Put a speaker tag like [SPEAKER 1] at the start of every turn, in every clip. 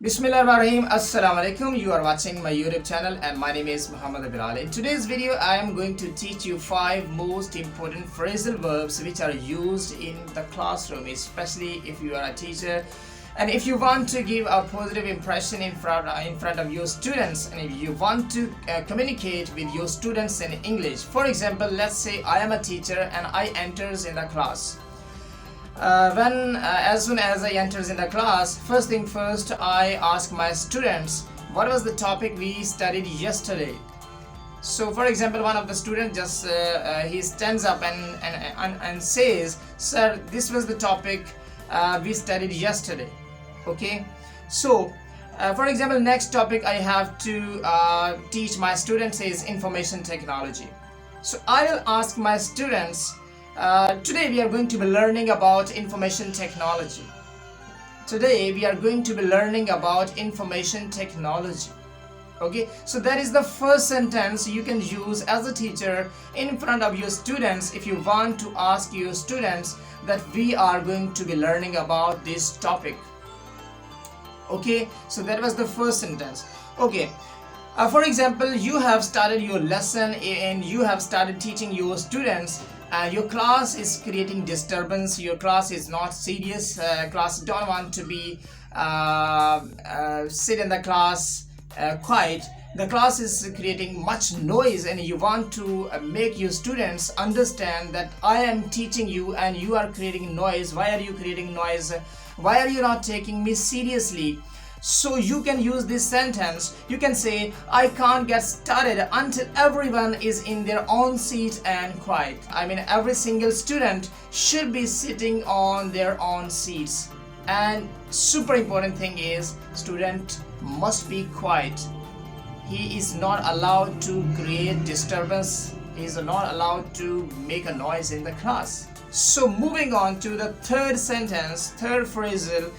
[SPEAKER 1] Bismillahirrahmanirrahim. Assalamu alaikum. You are watching my YouTube channel and my name is Muhammad Bilal. In today's video, I am going to teach you 5 most important phrasal verbs which are used in the classroom, especially if you are a teacher and if you want to give a positive impression in front of your students, and if you want to communicate with your students in English. For example, let's say I am a teacher and I enters in the class. As soon as I enters in the class, first thing first, I ask my students what was the topic we studied yesterday. So for example, one of the students just he stands up and says, sir, this was the topic we studied yesterday. Okay, so for example, next topic I have to teach my students is information technology. So I will ask my students, today we are going to be learning about information technology. Today we are going to be learning about information technology. Okay, so that is the first sentence you can use as a teacher in front of your students if you want to ask your students that we are going to be learning about this topic. Okay, so that was the first sentence. Okay, for example, you have started your lesson and you have started teaching your students. Your class is creating disturbance. Your class is not serious. Class don't want to be sit in the class quiet. The class is creating much noise, and you want to make your students understand that I am teaching you and you are creating noise. Why are you creating noise? Why are you not taking me seriously? So you can use this sentence. You can say, I can't get started until everyone is in their own seat and quiet. I mean, every single student should be sitting on their own seats. And super important thing is, student must be quiet. He is not allowed to create disturbance. He is not allowed to make a noise in the class. So moving on to the third sentence, third phrasal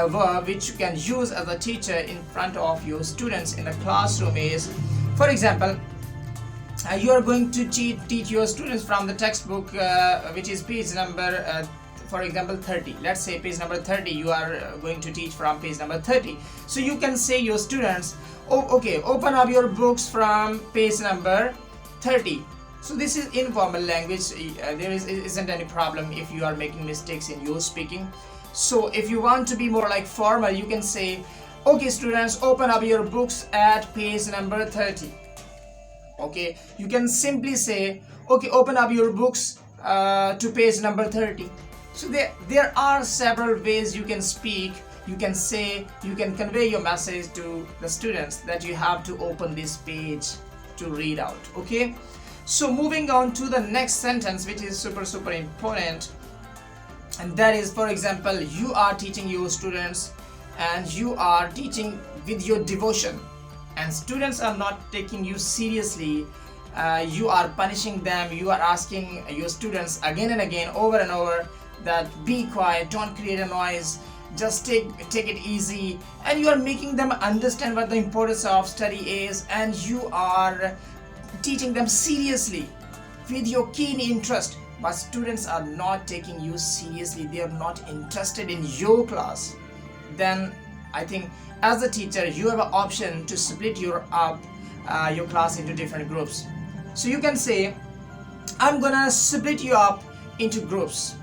[SPEAKER 1] verb which you can use as a teacher in front of your students in the classroom is, for example, you are going to teach your students from the textbook which is page number for example 30. Let's say page number 30, you are going to teach from page number 30. So you can say your students, oh, okay, open up your books from page number 30. So this is informal language. There isn't any problem if you are making mistakes in your speaking. So if you want to be more like formal, you can say, okay students, open up your books at page number 30. Okay, you can simply say, okay, open up your books to page number 30. So there are several ways you can speak. You can say, you can convey your message to the students that you have to open this page to read out. Okay, so moving on to the next sentence, which is super important, and that is, for example, you are teaching your students and you are teaching with your devotion and students are not taking you seriously. You are punishing them. You are asking your students again and again, over and over, that be quiet, don't create a noise, just take it easy, and you are making them understand what the importance of study is, and you are teaching them seriously with your keen interest, but students are not taking you seriously. They are not interested in your class. Then I think as a teacher you have an option to split your class into different groups. So you can say, I'm gonna split you up into groups.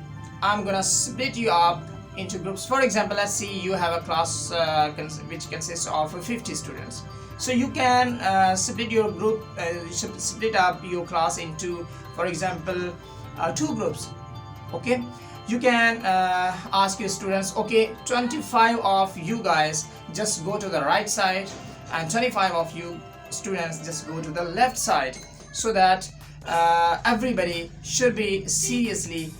[SPEAKER 1] I'm gonna split you up into groups. For example, let's see, you have a class which consists of 50 students. So you can split your group, split up your class into, for example, 2 groups. Okay, you can ask your students, okay, 25 of you guys just go to the right side and 25 of you students just go to the left side, so that everybody should be seriously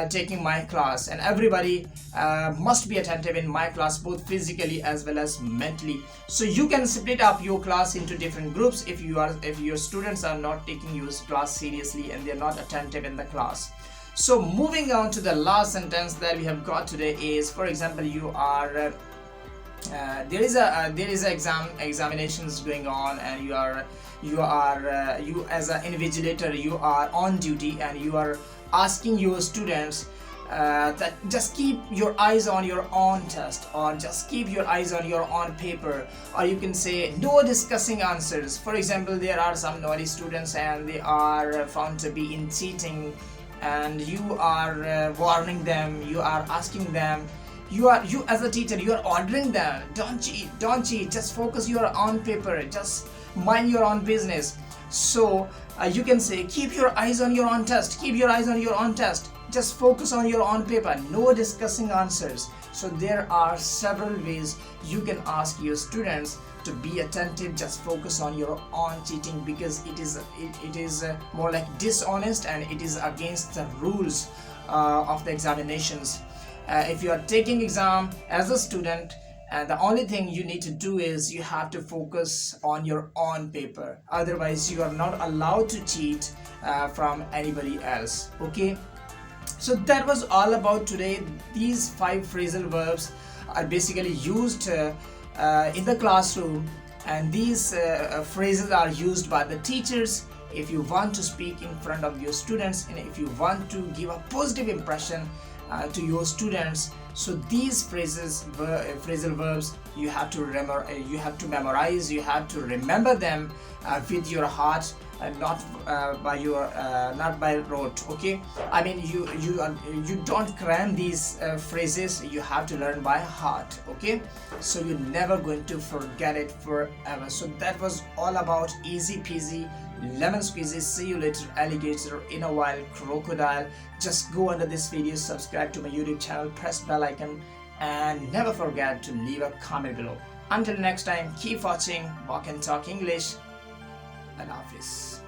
[SPEAKER 1] taking my class, and everybody must be attentive in my class, both physically as well as mentally. So you can split up your class into different groups if your students are not taking your class seriously and they're not attentive in the class. So moving on to the last sentence that we have got today is, for example, you are there is examinations going on, and you as an invigilator, you are on duty and you are asking your students that just keep your eyes on your own test, or just keep your eyes on your own paper, or you can say no discussing answers. For example, there are some naughty students and they are found to be in cheating, and you are warning them, you are asking them, you as a teacher, you are ordering them, don't cheat, don't cheat, just focus your own paper, just mind your own business. So you can say keep your eyes on your own test, keep your eyes on your own test, just focus on your own paper, no discussing answers. So there are several ways you can ask your students to be attentive, just focus on your own cheating, because it is more like dishonest and it is against the rules of the examinations. If you are taking exam as a student, and the only thing you need to do is you have to focus on your own paper, otherwise you are not allowed to cheat from anybody else. Okay, so that was all about today. These 5 phrasal verbs are basically used in the classroom, and these phrases are used by the teachers if you want to speak in front of your students and if you want to give a positive impression to your students. So these phrasal verbs, you have to memorize, you have to remember them with your heart, and not by rote. Okay, I mean you don't cram these phrases, you have to learn by heart. Okay, so you're never going to forget it forever. So that was all about easy peasy lemon squeezy. See you later, alligator in a while, crocodile. Just go under this video, subscribe to my YouTube channel, press bell icon, and never forget to leave a comment below. Until next time, keep watching Walk and Talk English. Allah Hafiz.